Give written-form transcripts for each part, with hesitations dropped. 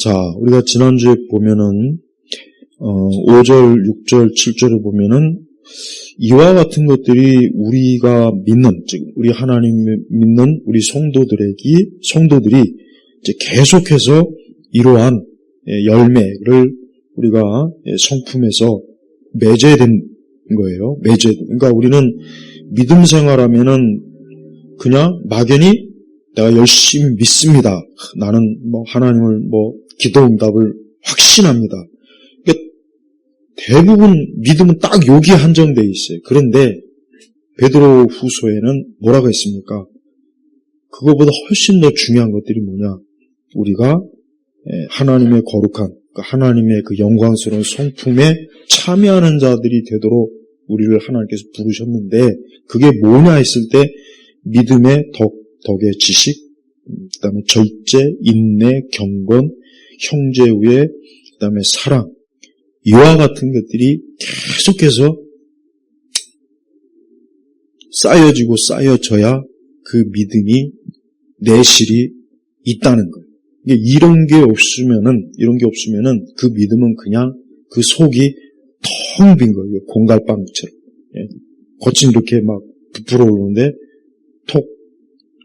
자, 우리가 지난주에 보면은 5절, 6절, 7절을 보면은 이와 같은 것들이 우리가 믿는, 즉 우리 하나님을 믿는 우리 성도들이 이제 계속해서 이러한 열매를 우리가 성품에서 맺어야 되는 거예요. 그러니까 우리는 믿음 생활하면은 그냥 막연히 내가 열심히 믿습니다. 나는 하나님을 기도 응답을 확신합니다. 그러니까 대부분 믿음은 딱 여기에 한정되어 있어요. 그런데 베드로 후서에는 뭐라고 했습니까? 그거보다 훨씬 더 중요한 것들이 뭐냐? 우리가 하나님의 거룩한, 하나님의 그 영광스러운 성품에 참여하는 자들이 되도록 우리를 하나님께서 부르셨는데 그게 뭐냐 했을 때 믿음의 덕의 지식, 그 다음에 절제, 인내, 경건, 형제우애, 그 다음에 사랑, 이와 같은 것들이 계속해서 쌓여지고 쌓여져야 그 믿음이 내실이 있다는 거예요. 이런 게 없으면은 그 믿음은 그냥 그 속이 텅 빈 거예요. 공갈빵처럼. 겉은 이렇게 막 부풀어 오르는데 톡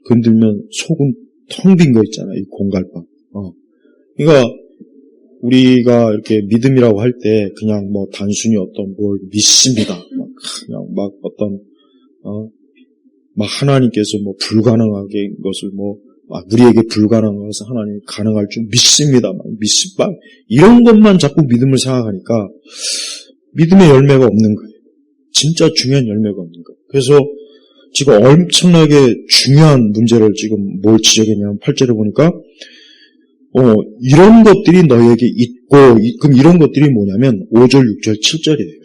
건들면 속은 텅 빈 거 있잖아요. 이 공갈빵. 그러니까 우리가 이렇게 믿음이라고 할 때 그냥 단순히 어떤 뭘 믿습니다. 그냥 어떤 막 하나님께서 불가능하게 것을 우리에게 불가능한 것을 하나님이 가능할 줄 믿습니다. 믿습니다. 이런 것만 자꾸 믿음을 생각하니까 믿음의 열매가 없는 거예요. 진짜 중요한 열매가 없는 거예요. 그래서 지금 엄청나게 중요한 문제를 지금 뭘 지적했냐면 8절에 보니까 이런 것들이 너에게 있고, 그럼 이런 것들이 뭐냐면 5절, 6절, 7절이에요.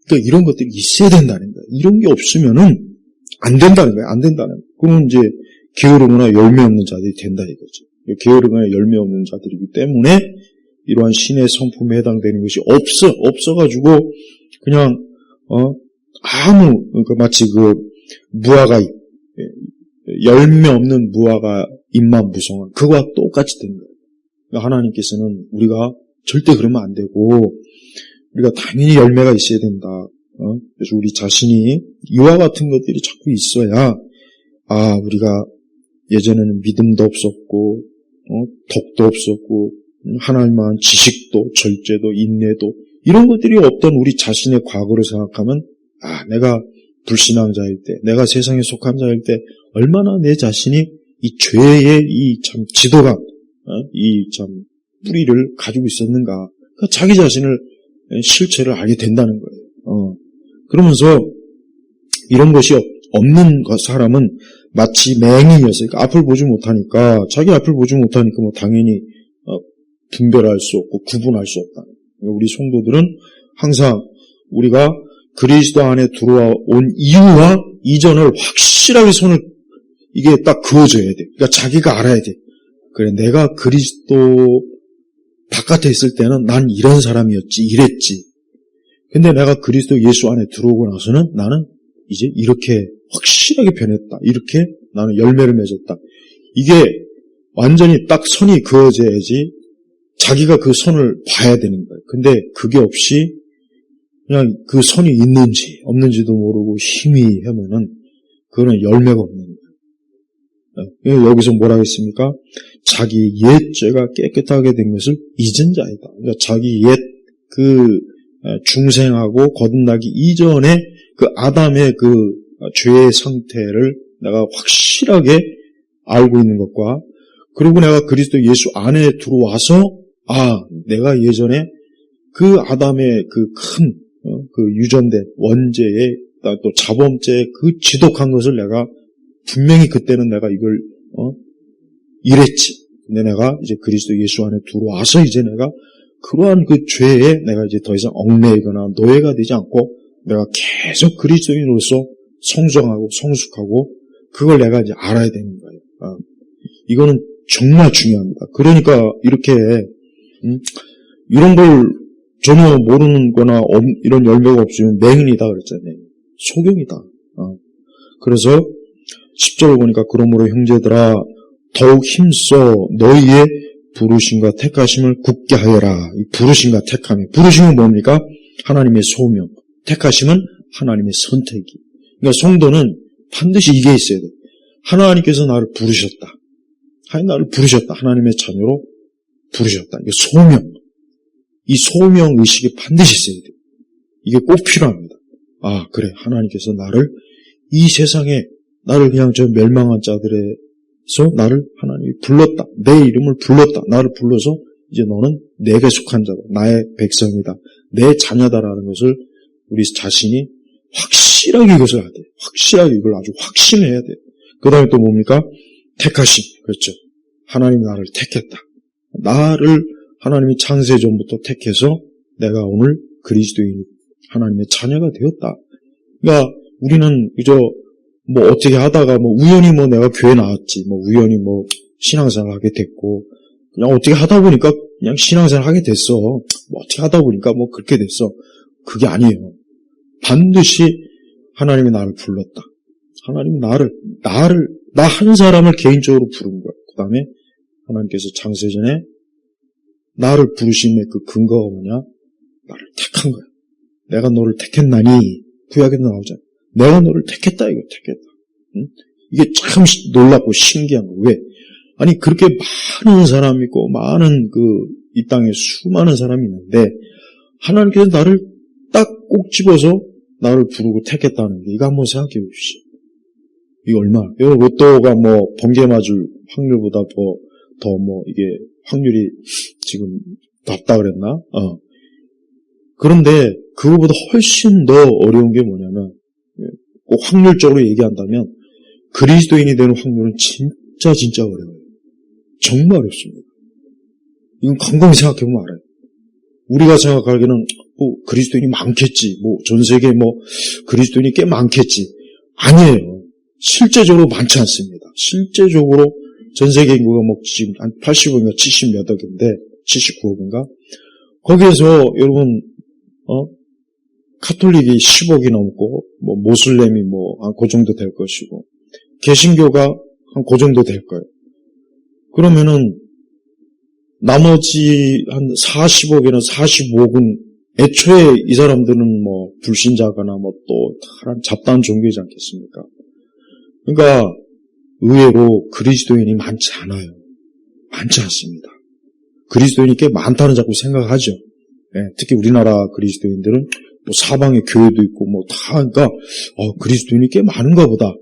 그러니까 이런 것들이 있어야 된다는 거예요. 이런 게 없으면은 안 된다는 거예요. 안 된다는 거예요. 그러면 이제 게으르거나 열매 없는 자들이 된다 이거죠. 게으르거나 열매 없는 자들이기 때문에 이러한 신의 성품에 해당되는 것이 없어가지고 그냥 마치 무화과 잎, 열매 없는 무화과 잎만 무성한 그거와 똑같이 된 거예요. 그러니까 하나님께서는 우리가 절대 그러면 안 되고 우리가 당연히 열매가 있어야 된다. 그래서 우리 자신이 이와 같은 것들이 자꾸 있어야 우리가 예전에는 믿음도 없었고 덕도 없었고 하나님만 지식도 절제도 인내도 이런 것들이 없던 우리 자신의 과거를 생각하면 내가 불신앙자일 때 내가 세상에 속한 자일 때 얼마나 내 자신이 이 죄의 이 참 지도감 이 참 뿌리를 가지고 있었는가. 그러니까 자기 자신을 실체를 알게 된다는 거예요. 그러면서 이런 것이 없는 사람은 마치 맹인이었어요. 그러니까 앞을 보지 못하니까 자기 앞을 보지 못하니까 당연히 분별할 수 없고 구분할 수 없다. 그러니까 우리 성도들은 항상 우리가 그리스도 안에 들어온 이유와 이전을 확실하게 손을 이게 딱 그어줘야 돼. 그러니까 자기가 알아야 돼. 그래, 내가 그리스도 바깥에 있을 때는 난 이런 사람이었지, 이랬지. 근데 내가 그리스도 예수 안에 들어오고 나서는 나는 이제 이렇게 확실하게 변했다. 이렇게 나는 열매를 맺었다. 이게 완전히 딱 선이 그어져야지 자기가 그 선을 봐야 되는 거예요. 근데 그게 없이 그냥 그 선이 있는지 없는지도 모르고 힘이 하면은 그거는 열매가 없는 거예요. 여기서 뭐라고 했습니까? 자기 옛 죄가 깨끗하게 된 것을 잊은 자이다. 그러니까 자기 옛 중생하고 거듭나기 이전에 그 아담의 그 죄의 상태를 내가 확실하게 알고 있는 것과 그리고 내가 그리스도 예수 안에 들어와서 내가 예전에 그 아담의 그 큰 유전된 원죄의 또 자범죄의 그 지독한 것을 내가 분명히 그때는 내가 이걸 이랬지. 근데 내가 이제 그리스도 예수 안에 들어와서 이제 내가 그러한 그 죄에 내가 이제 더 이상 얽매이거나 노예가 되지 않고 내가 계속 그리스도인으로서 성장하고 성숙하고 그걸 내가 이제 알아야 되는 거예요. 이거는 정말 중요합니다. 그러니까 이렇게 이런 걸 전혀 모르는 거나 이런 열매가 없으면 맹인이다 그랬잖아요. 소경이다. 그래서 10절을 보니까 그러므로 형제들아 더욱 힘써 너희의 부르심과 택하심을 굳게 하여라. 이 부르심과 택함이. 부르심은 뭡니까? 하나님의 소명. 택하심은 하나님의 선택이. 그러니까 성도는 반드시 이게 있어야 돼. 하나님께서 나를 부르셨다. 하나님 나를 부르셨다. 하나님의 자녀로 부르셨다. 이게 소명. 이 소명 의식이 반드시 있어야 돼. 이게 꼭 필요합니다. 아, 그래. 하나님께서 나를 이 세상에 나를 그냥 저 멸망한 자들에서 나를 하나님이 불렀다. 내 이름을 불렀다. 나를 불러서 이제 너는 내게 속한 자다. 나의 백성이다. 내 자녀다라는 것을 우리 자신이 확실하게 이것을 해야 돼. 확실하게 이걸 아주 확신해야 돼. 그 다음에 또 뭡니까? 택하심. 그렇죠. 하나님이 나를 택했다. 나를 하나님이 창세전부터 택해서 내가 오늘 그리스도인 하나님의 자녀가 되었다. 그러니까 우리는 그저 뭐 어떻게 하다가 뭐 우연히 뭐 내가 교회 나왔지, 뭐 우연히 뭐 신앙생활 하게 됐고, 그냥 어떻게 하다 보니까 그냥 신앙생활 하게 됐어. 뭐 어떻게 하다 보니까 뭐 그렇게 됐어. 그게 아니에요. 반드시 하나님이 나를 불렀다. 하나님이 나 한 사람을 개인적으로 부른 거야. 그 다음에 하나님께서 창세전에 나를 부르심의 그 근거가 뭐냐? 나를 택한 거야. 내가 너를 택했나니, 구약에도 나오잖아. 내가 너를 택했다, 이거 택했다. 응? 이게 참 놀랍고 신기한 거. 왜? 아니, 그렇게 많은 사람이 있고, 이 땅에 수많은 사람이 있는데, 하나님께서 나를 딱 꼭 집어서 나를 부르고 택했다는 게, 이거 한번 생각해 보십시오. 이거 얼마나? 이거 로또가 뭐, 번개 맞을 확률보다 더 이게 확률이 지금 낮다 그랬나? 그런데, 그거보다 훨씬 더 어려운 게 뭐냐면, 꼭 확률적으로 얘기한다면, 그리스도인이 되는 확률은 진짜 어려워요. 정말 어렵습니다. 이건 곰곰이 생각해보면 알아요. 우리가 생각하기에는, 그리스도인이 많겠지. 전 세계에 그리스도인이 꽤 많겠지. 아니에요. 실제적으로 많지 않습니다. 실제적으로 전 세계 인구가 지금 한 80억인가 70몇 억인데, 79억인가? 거기에서 여러분, 카톨릭이 10억이 넘고, 모슬렘이 그 정도 될 것이고, 개신교가 한 그 정도 될 거예요. 그러면은, 나머지 한 40억이나 45억은 애초에 이 사람들은 불신자거나 또 다른 잡다한 종교이지 않겠습니까? 그러니까, 의외로 그리스도인이 많지 않아요. 많지 않습니다. 그리스도인이 꽤 많다는 자꾸 생각하죠. 네, 특히 우리나라 그리스도인들은 사방에 교회도 있고 그러니까 그리스도인이 꽤 많은가 보다.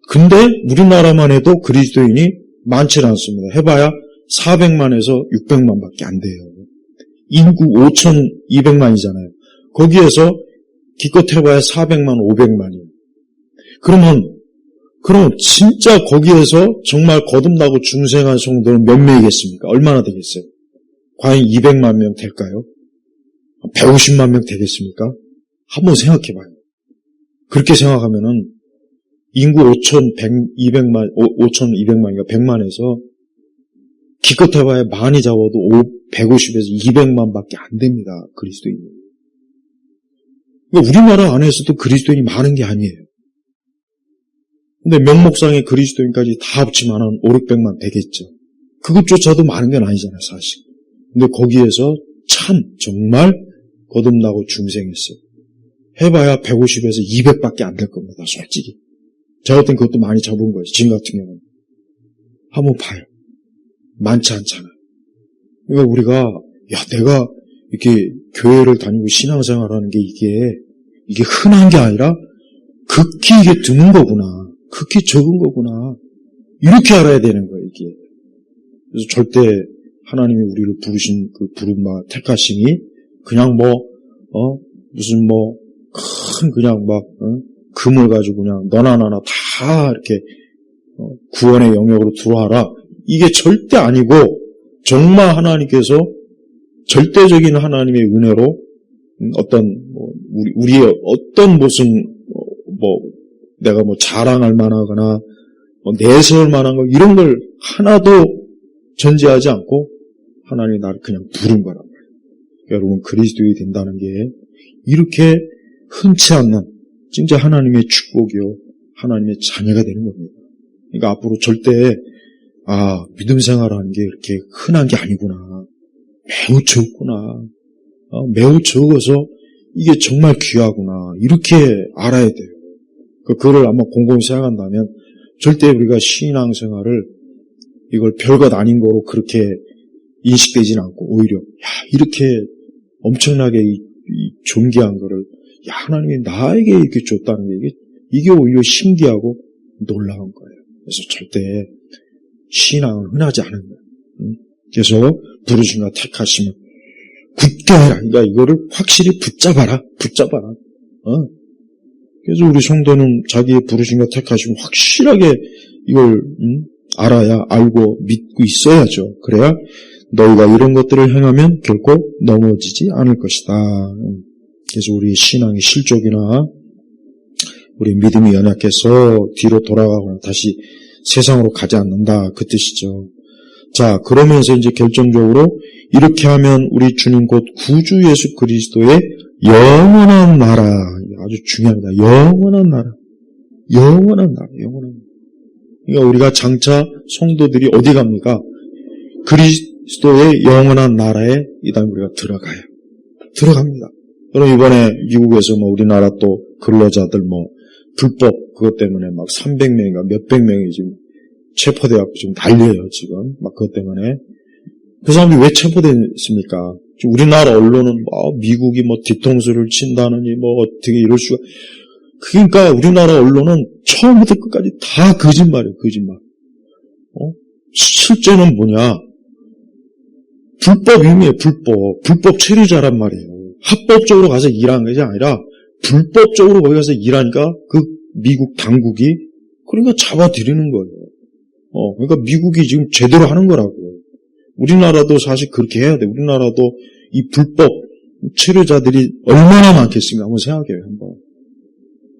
근데 우리나라만 해도 그리스도인이 많지 않습니다. 해봐야 400만에서 600만밖에 안 돼요. 인구 5,200만이잖아요. 거기에서 기껏 해봐야 400만, 500만이에요. 그럼 진짜 거기에서 정말 거듭나고 중생한 성도는 몇 명이겠습니까? 얼마나 되겠어요? 과연 200만 명 될까요? 150만 명 되겠습니까? 한번 생각해봐요. 그렇게 생각하면은 인구 5,200만이니까 100만에서 기껏 해봐야 많이 잡아도 150에서 200만밖에 안 됩니다. 그리스도인이. 그러니까 우리나라 안에서도 그리스도인이 많은 게 아니에요. 근데 명목상의 그리스도인까지 다 합치면 한 5, 600만 되겠죠. 그것조차도 많은 건 아니잖아요, 사실. 근데 거기에서 참 정말 거듭나고 중생했어요. 해봐야 150에서 200밖에 안 될 겁니다, 솔직히. 제가 볼 땐 그것도 많이 잡은 거예요, 지금 같은 경우는. 한번 봐요. 많지 않잖아요. 그러니까 우리가, 내가 이렇게 교회를 다니고 신앙생활하는 게 이게 흔한 게 아니라 극히 이게 드문 거구나. 극히 적은 거구나. 이렇게 알아야 되는 거예요, 이게. 그래서 절대 하나님이 우리를 부르신 그 부름과 택하심이 그냥 무슨 큰 그냥 금을 가지고 그냥 너나 나나 다 이렇게 구원의 영역으로 들어와라. 이게 절대 아니고 정말 하나님께서 절대적인 하나님의 은혜로 우리의 어떤 무슨 내가 자랑할 만하거나 내세울 만한 거 이런 걸 하나도 전제하지 않고 하나님이 나를 그냥 부른 거란 말이에요. 여러분 그리스도인이 된다는 게 이렇게 흔치 않는 진짜 하나님의 축복이요 하나님의 자녀가 되는 겁니다. 그러니까 앞으로 절대 믿음 생활하는 게 이렇게 흔한 게 아니구나. 매우 적구나. 매우 적어서 이게 정말 귀하구나. 이렇게 알아야 돼요. 그거를 아마 곰곰이 생각한다면 절대 우리가 신앙생활을 이걸 별것 아닌 거로 그렇게 인식되지는 않고 오히려 이렇게 엄청나게 이 존귀한 거를 하나님이 나에게 이렇게 줬다는 게 이게 오히려 신기하고 놀라운 거예요. 그래서 절대 신앙은 흔하지 않은 거예요. 그래서 부르심과 택하심을 굳게 해라. 그러니까 이거를 확실히 붙잡아라. 그래서 우리 성도는 자기의 부르심과 택하심을 확실하게 이걸 알아야 알고 믿고 있어야죠. 그래야 너희가 이런 것들을 행하면 결코 넘어지지 않을 것이다. 그래서 우리 신앙의 실족이나 우리 믿음이 연약해서 뒤로 돌아가거나 다시 세상으로 가지 않는다. 그 뜻이죠. 자, 그러면서 이제 결정적으로 이렇게 하면 우리 주님 곧 구주 예수 그리스도의 영원한 나라, 아주 중요합니다. 영원한 나라. 그러니까 우리가 장차 성도들이 어디 갑니까? 그리스도의 영원한 나라에 이 다음에 우리가 들어갑니다. 여러분 이번에 미국에서 우리나라 또 근로자들 불법 그것 때문에 막 300명인가 몇백 명이 지금 체포돼갖고 지금 난리예요, 지금. 막 그것 때문에. 그 사람들이 왜 체포됐습니까? 우리나라 언론은 미국이 뒤통수를 친다느니 어떻게 이럴 수가. 그러니까 우리나라 언론은 처음부터 끝까지 다 거짓말이에요, 거짓말. 실제는 뭐냐? 불법 임의예요, 불법 체류자란 말이에요. 합법적으로 가서 일한 것이 아니라 불법적으로 거기 가서 일하니까 그 미국 당국이 그러니까 잡아들이는 거예요. 그러니까 미국이 지금 제대로 하는 거라고요. 우리나라도 사실 그렇게 해야 돼. 우리나라도 이 불법 체류자들이 얼마나 많겠습니까? 한번 생각해요, 한번.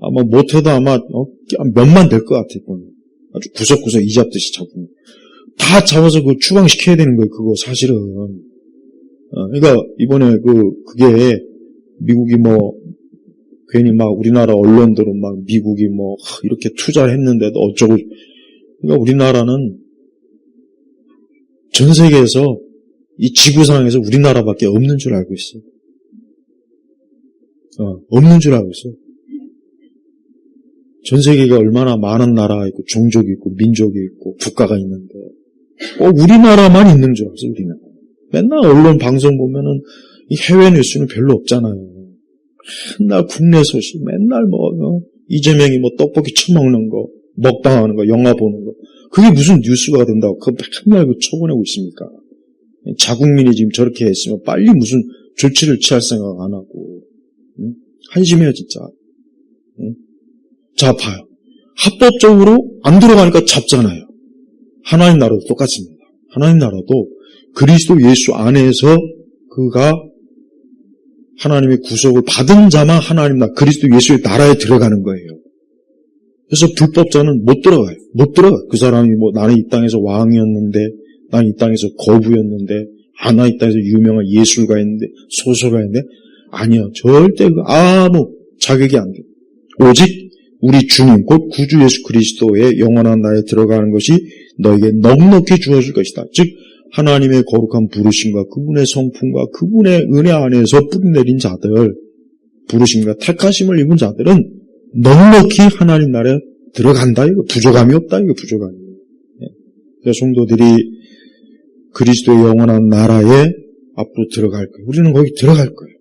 아마 못해도 아마 몇만 될 것 같아요. 아주 구석구석 이 잡듯이 잡으면. 다 잡아서 그 추방시켜야 되는 거예요, 그거 사실은. 그러니까 이번에 그게 미국이 괜히 우리나라 언론들은 미국이 이렇게 투자를 했는데도 어쩌고. 그러니까 우리나라는 전 세계에서 이 지구상에서 우리나라밖에 없는 줄 알고 있어요. 없는 줄 알고 있어요. 전 세계가 얼마나 많은 나라가 있고 종족이 있고 민족이 있고 국가가 있는데 우리나라만 있는 줄 알았어요. 우리는 맨날 언론 방송 보면은 이 해외 뉴스는 별로 없잖아요. 맨날 국내 소식, 맨날 이재명이 떡볶이 처먹는 거, 먹방하는 거, 영화 보는 거. 그게 무슨 뉴스가 된다고 그거 맨날 쳐보내고 있습니까? 자국민이 지금 저렇게 했으면 빨리 무슨 조치를 취할 생각 안 하고. 한심해요, 진짜. 자, 봐요. 합법적으로 안 들어가니까 잡잖아요. 하나님 나라도 똑같습니다. 하나님 나라도 그리스도 예수 안에서 그가 하나님의 구속을 받은 자만 하나님 나라, 그리스도 예수의 나라에 들어가는 거예요. 그래서 불법자는 못 들어가요. 그 사람이 나는 이 땅에서 왕이었는데, 나는 이 땅에서 거부였는데, 나는 이 땅에서 유명한 예술가였는데, 소설가였는데, 아니요. 절대 아무 자격이 안 돼요. 오직 우리 주님, 곧 구주 예수 그리스도의 영원한 나라에 들어가는 것이 너에게 넉넉히 주어질 것이다. 즉 하나님의 거룩한 부르심과 그분의 성품과 그분의 은혜 안에서 뿌리내린 자들, 부르심과 택하심을 입은 자들은 넉넉히 하나님 나라에 들어간다. 이거 부족함이 없다. 이거 부족함이. 그래서 성도들이 그리스도의 영원한 나라에 앞으로 들어갈 거예요. 우리는 거기 들어갈 거예요.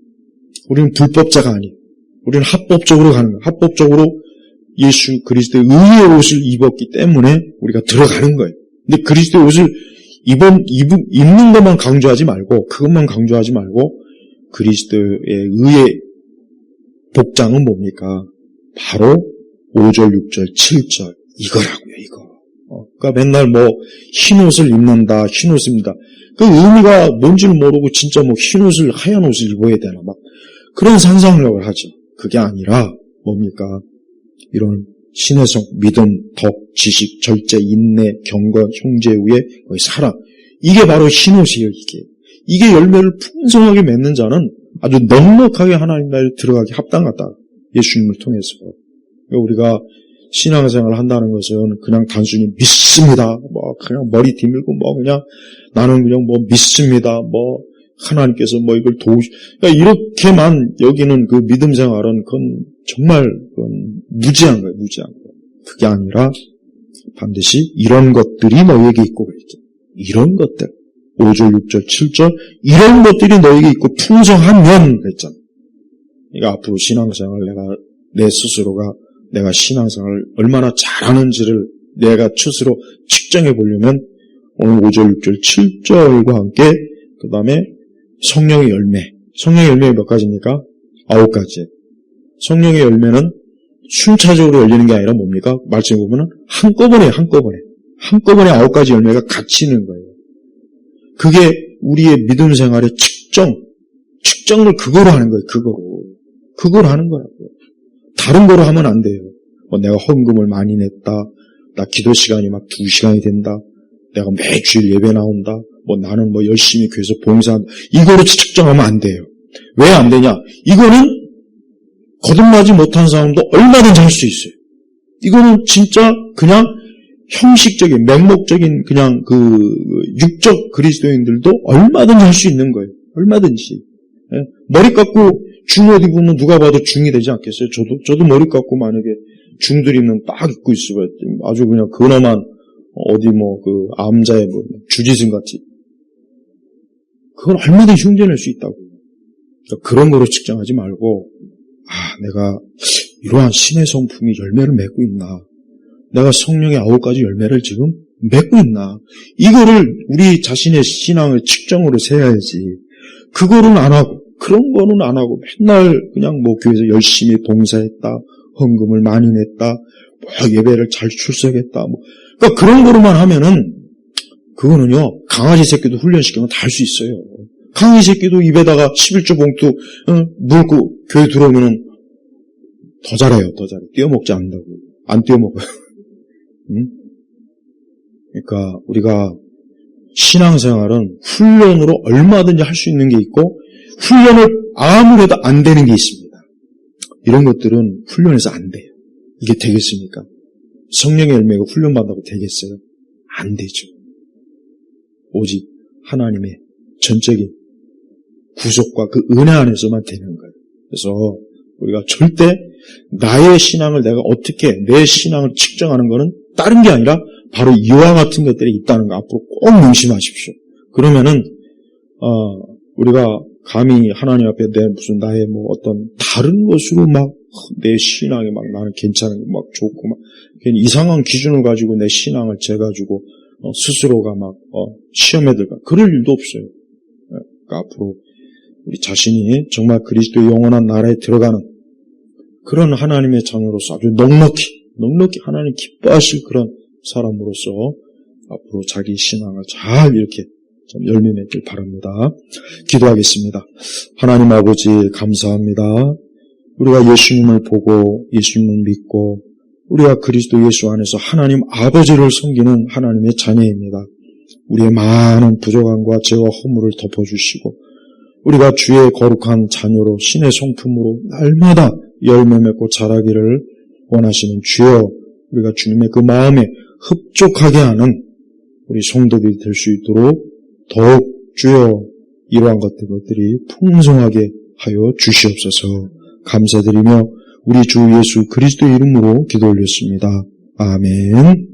우리는 불법자가 아니에요. 우리는 합법적으로 가는 거예요. 합법적으로 예수 그리스도의 의의 옷을 입었기 때문에 우리가 들어가는 거예요. 근데 그리스도의 옷을 입는 것만 강조하지 말고, 그것만 강조하지 말고, 그리스도의 의의 복장은 뭡니까? 바로 5절, 6절, 7절 이거라고요, 이거. 그러니까 맨날 흰 옷을 입는다, 흰 옷을 입는다. 그 의미가 뭔지는 모르고 진짜 흰 옷을, 하얀 옷을 입어야 되나 그런 상상력을 하죠. 그게 아니라 뭡니까? 이런 신의 성, 믿음, 덕, 지식, 절제, 인내, 경건, 형제우애, 사랑. 이게 바로 흰 옷이에요, 이게. 이게 열매를 풍성하게 맺는 자는 아주 넉넉하게 하나님 나라에 들어가기 합당하다. 예수님을 통해서. 우리가 신앙생활을 한다는 것은 그냥 단순히 믿습니다. 뭐 그냥 머리 뒤밀고 뭐 그냥 나는 그냥 뭐 믿습니다. 뭐 하나님께서 뭐 이걸 그러니까 이렇게만 여기는 그 믿음 생활은 그건 정말 그건 무지한 거예요. 무지한 거예요. 그게 아니라 반드시 이런 것들이 너에게 있고 그랬죠. 이런 것들 5절, 6절, 7절 이런 것들이 너에게 있고 풍성하면 그랬잖아. 그러니까 앞으로 신앙생활 내 스스로가 내가 신앙생활을 얼마나 잘하는지를 내가 스스로 측정해 보려면 오늘 5절, 6절, 7절과 함께 그 다음에 성령의 열매. 성령의 열매가 몇 가지입니까? 9가지. 성령의 열매는 순차적으로 열리는 게 아니라 뭡니까? 말씀해 보면은 한꺼번에 9가지 열매가 같이 있는 거예요. 그게 우리의 믿음 생활의 측정을 그거로 하는 거예요. 그거로 하는 거라고요. 다른 거로 하면 안 돼요. 뭐 내가 헌금을 많이 냈다. 나 기도 시간이 막 2시간이 된다. 내가 매주일 예배 나온다. 뭐 나는 뭐 열심히 교회에서 봉사한다. 이거로 측정하면 안 돼요. 왜 안 되냐? 이거는 거듭나지 못한 사람도 얼마든지 할 수 있어요. 이거는 진짜 그냥 형식적인, 맹목적인 그냥 그 육적 그리스도인들도 얼마든지 할 수 있는 거예요. 얼마든지. 예? 머리 깎고 중 옷 입으면 누가 봐도 중이 되지 않겠어요? 저도 머리 깎고 만약에 중들 입는 딱 입고 있어요. 아주 그냥 근엄한 어디 뭐 그 암자의 뭐 주지승 같이. 그건 얼마든지 흉내낼 수 있다고. 그러니까 그런 거로 측정하지 말고 내가 이러한 신의 성품이 열매를 맺고 있나? 내가 성령의 9가지 열매를 지금 맺고 있나? 이거를 우리 자신의 신앙을 측정으로 세야지. 그거는 안 하고, 그런 거는 안 하고, 맨날 그냥 뭐 교회에서 열심히 봉사했다, 헌금을 많이 냈다, 뭐 예배를 잘 출석했다, 뭐. 그러니까 그런 거로만 하면은, 그거는요, 강아지 새끼도 훈련시키면 다 할 수 있어요. 강아지 새끼도 입에다가 11조 봉투, 물고 교회 들어오면은 더 잘해요, 더 잘해. 띄어먹지 않는다고. 안 띄어먹어요. 응? 그러니까 우리가 신앙생활은 훈련으로 얼마든지 할 수 있는 게 있고 훈련을 아무래도 안 되는 게 있습니다. 이런 것들은 훈련해서 안 돼요. 이게 되겠습니까? 성령의 열매가 훈련받다고 되겠어요? 안 되죠. 오직 하나님의 전적인 구속과 그 은혜 안에서만 되는 거예요. 그래서 우리가 절대 나의 신앙을 내가 어떻게 내 신앙을 측정하는 것은 다른 게 아니라 바로 이와 같은 것들이 있다는 거 앞으로 꼭 명심하십시오. 그러면은 우리가 감히 하나님 앞에 내 무슨 나의 뭐 어떤 다른 것으로 막 내 신앙이 막 나는 괜찮은 막 좋고 막 이상한 기준을 가지고 내 신앙을 재가지고 스스로가 막 시험에 들어가 그럴 일도 없어요. 그러니까 앞으로 우리 자신이 정말 그리스도의 영원한 나라에 들어가는 그런 하나님의 자녀로서 아주 넉넉히 하나님 기뻐하실 그런 사람으로서 앞으로 자기 신앙을 잘 이렇게 좀 열매 맺길 바랍니다. 기도하겠습니다. 하나님 아버지 감사합니다. 우리가 예수님을 보고 예수님을 믿고 우리가 그리스도 예수 안에서 하나님 아버지를 섬기는 하나님의 자녀입니다. 우리의 많은 부족함과 죄와 허물을 덮어주시고 우리가 주의 거룩한 자녀로 신의 성품으로 날마다 열매 맺고 자라기를 원하시는 주여 우리가 주님의 그 마음에 흡족하게 하는 우리 성도들이 될 수 있도록 더욱 주여 이러한 것들이 풍성하게 하여 주시옵소서. 감사드리며 우리 주 예수 그리스도의 이름으로 기도 올렸습니다. 아멘.